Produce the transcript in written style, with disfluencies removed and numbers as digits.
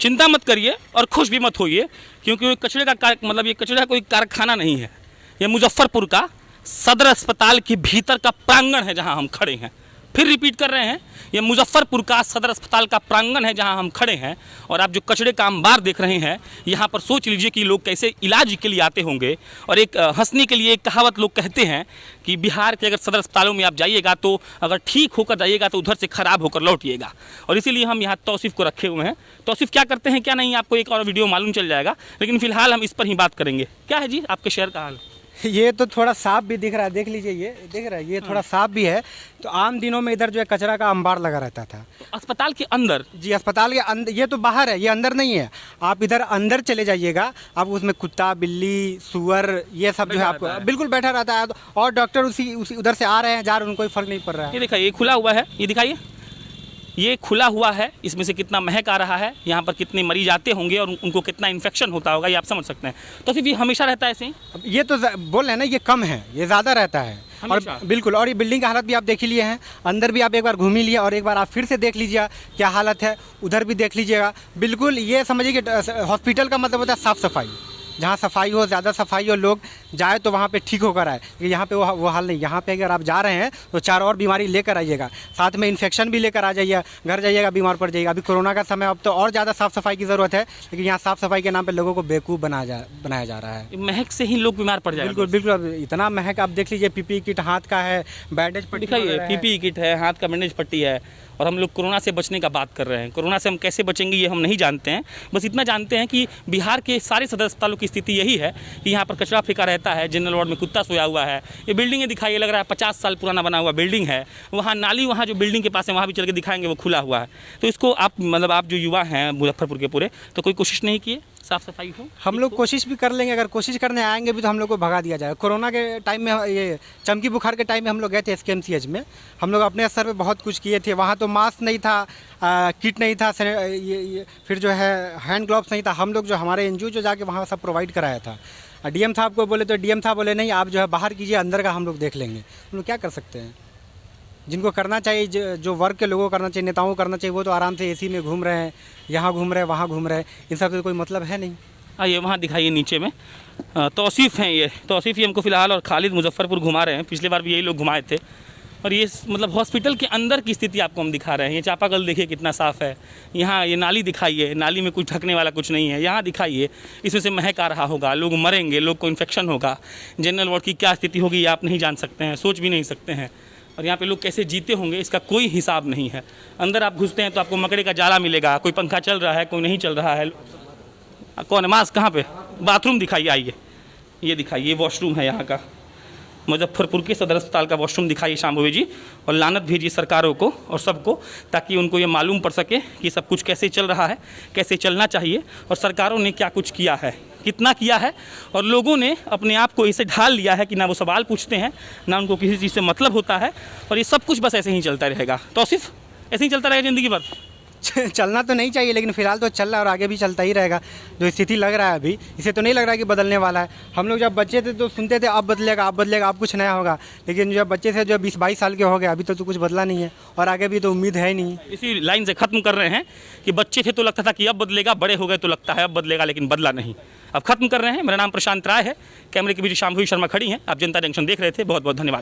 चिंता मत करिए और खुश भी मत होइए, क्योंकि कचरे का मतलब ये कचरे का कोई कारखाना नहीं है। ये मुजफ्फरपुर का सदर अस्पताल के भीतर का प्रांगण है जहां हम खड़े हैं। फिर रिपीट कर रहे हैं, ये मुजफ्फरपुर का सदर अस्पताल का प्रांगण है जहां हम खड़े हैं। और आप जो कचरे का अंबार देख रहे हैं, यहाँ पर सोच लीजिए कि लोग कैसे इलाज के लिए आते होंगे। और एक हंसने के लिए एक कहावत लोग कहते हैं कि बिहार के अगर सदर अस्पतालों में आप जाइएगा तो अगर ठीक होकर जाइएगा तो उधर से ख़राब होकर लौटिएगा। और इसीलिए हम यहाँ तौसीफ़ को रखे हुए हैं। तौसीफ़ क्या करते हैं क्या नहीं आपको एक और वीडियो मालूम चल जाएगा, लेकिन फिलहाल हम इस पर ही बात करेंगे। क्या है जी आपके शहर का हाल? ये तो थोड़ा साफ भी दिख रहा है, देख लीजिए, ये दिख रहा है, ये थोड़ा साफ भी है। तो आम दिनों में इधर जो है कचरा का अंबार लगा रहता था। अस्पताल के अंदर? जी, अस्पताल के अंदर। ये तो बाहर है, ये अंदर नहीं है। आप इधर अंदर चले जाइएगा, आप उसमें कुत्ता, बिल्ली, सुअर, ये सब जो है आपको बिल्कुल बैठा रहता है। और डॉक्टर उसी उधर से आ रहे हैं, जा रहे हैं, उनको कोई फर्क नहीं पड़ रहा है। ये दिखाइए, खुला हुआ है, ये दिखाइए, ये खुला हुआ है, इसमें से कितना महक आ रहा है, यहाँ पर कितने मरीज आते होंगे और उनको कितना इन्फेक्शन होता होगा, ये आप समझ सकते हैं। तो सिर्फ ये हमेशा रहता है ऐसे ही? ये तो बोल रहे हैं ना, ये कम है, ये ज़्यादा रहता है। और बिल्कुल, और ये बिल्डिंग की हालत भी आप देख ही लिए हैं, अंदर भी आप एक बार घूम ही लिए और एक बार आप फिर से देख लीजिए क्या हालत है, उधर भी देख लीजिएगा। बिल्कुल ये समझिए कि हॉस्पिटल का मतलब होता है साफ़ सफाई। जहाँ सफाई हो, ज़्यादा सफाई हो, लोग जाए तो वहाँ पे ठीक होकर आए। लेकिन यहाँ पे वो हाल नहीं। यहाँ पे अगर आप जा रहे हैं तो 4 और बीमारी लेकर आइएगा, साथ में इन्फेक्शन भी लेकर आ जाइए, घर जाइएगा बीमार पड़ जाइएगा। अभी कोरोना का समय, अब तो और ज़्यादा साफ़ सफाई की ज़रूरत है। लेकिन यहाँ साफ़ सफाई के नाम पे लोगों को बेवकूफ़ बनाया जा रहा है। महक से ही लोग बीमार पड़ जाएंगे। बिल्कुल बिल्कुल, इतना महक। आप देख लीजिए, पीपीई किट हाथ का है, बैंडेज पट्टी दिखाइए, पीपीई किट है, हाथ का बैंडेज पट्टी है। और हम लोग कोरोना से बचने का बात कर रहे हैं। कोरोना से हम कैसे बचेंगे ये हम नहीं जानते हैं। बस इतना जानते हैं कि बिहार के सारे सदर अस्पतालों की स्थिति यही है कि यहाँ पर कचरा फेंका रहता है। जनरल वार्ड में कुत्ता सोया हुआ है। ये बिल्डिंगें दिखाइए, लग रहा है 50 साल पुराना बना हुआ बिल्डिंग है। वहाँ नाली, वहाँ जो बिल्डिंग के पास है वहाँ भी चल के दिखाएंगे, वो खुला हुआ है। तो इसको आप मतलब आप जो युवा हैं मुजफ्फरपुर के पूरे, तो कोई कोशिश नहीं किए साफ़ सफाई हो? हम लोग कोशिश भी कर लेंगे, अगर कोशिश करने आएंगे भी तो हम लोग को भगा दिया जाएगा। कोरोना के टाइम में, ये चमकी बुखार के टाइम में हम लोग गए थे SKMCH में। हम लोग अपने स्तर पे बहुत कुछ किए थे। वहाँ तो मास्क नहीं था, किट नहीं था, फिर जो है हैंड ग्लव्स नहीं था। हम लोग जो हमारे NGO जो जाके वहाँ सब प्रोवाइड कराया था। DM साहब को बोले तो DM साहब बोले नहीं, आप जो है बाहर कीजिए, अंदर का हम लोग देख लेंगे। हम लोग क्या कर सकते हैं? जिनको करना चाहिए, जो वर्ग के लोगों को करना चाहिए, नेताओं को करना चाहिए, वो तो आराम से AC में घूम रहे हैं, यहाँ घूम रहे हैं, वहाँ घूम रहे हैं। इन सब से कोई मतलब है नहीं। ये वहाँ दिखाइए नीचे में तौसीफ़ हैं। ये तौसीफ़ ही हमको फ़िलहाल और खालिद मुजफ्फरपुर घुमा रहे हैं। पिछली बार भी यही लोग घुमाए थे। और ये मतलब हॉस्पिटल के अंदर की स्थिति आपको हम दिखा रहे हैं। ये चापाकल देखिए कितना साफ़ है। यहाँ ये नाली दिखाइए, नाली में कुछ ढकने वाला कुछ नहीं है। यहाँ दिखाइए, इसमें से महक आ रहा होगा, लोग मरेंगे, लोग को इन्फेक्शन होगा। जनरल वार्ड की क्या स्थिति होगी आप नहीं जान सकते हैं, सोच भी नहीं सकते हैं। और यहाँ पे लोग कैसे जीते होंगे इसका कोई हिसाब नहीं है। अंदर आप घुसते हैं तो आपको मकड़े का जाला मिलेगा, कोई पंखा चल रहा है, कोई नहीं चल रहा है। कौन है? मास्क कहाँ पे? बाथरूम दिखाइए, आइए ये दिखाइए, ये वॉशरूम है यहाँ का। मुजफ्फरपुर के सदर अस्पताल का वॉशरूम दिखाइए शाम्भवी जी। और लानत भेजिए सरकारों को और सबको, ताकि उनको ये मालूम पड़ सके कि सब कुछ कैसे चल रहा है, कैसे चलना चाहिए और सरकारों ने क्या कुछ किया है, कितना किया है। और लोगों ने अपने आप को ऐसे ढाल लिया है कि ना वो सवाल पूछते हैं, ना उनको किसी चीज़ से मतलब होता है। और ये सब कुछ बस ऐसे ही चलता रहेगा। तौसीफ़, ऐसे ही चलता रहेगा ज़िंदगी भर? चलना तो नहीं चाहिए, लेकिन फिलहाल तो चल रहा है और आगे भी चलता ही रहेगा। जो स्थिति लग रहा है अभी, इसे तो नहीं लग रहा है कि बदलने वाला है। हम लोग जब बच्चे थे तो सुनते थे अब बदलेगा, अब बदलेगा, अब कुछ नया होगा। लेकिन जब बच्चे से जो 20-22 साल के हो गए, अभी तो कुछ बदला नहीं है और आगे भी तो उम्मीद है ही नहीं। इसी लाइन से ख़त्म कर रहे हैं कि बच्चे थे तो लगता था कि अब बदलेगा, बड़े हो गए तो लगता है अब बदलेगा, लेकिन बदला नहीं। अब ख़त्म कर रहे हैं। मेरा नाम प्रशांत राय है, कैमरे के पीछे शाम्भवी शर्मा खड़ी हैं। आप जनता जंक्शन देख रहे थे। बहुत बहुत धन्यवाद।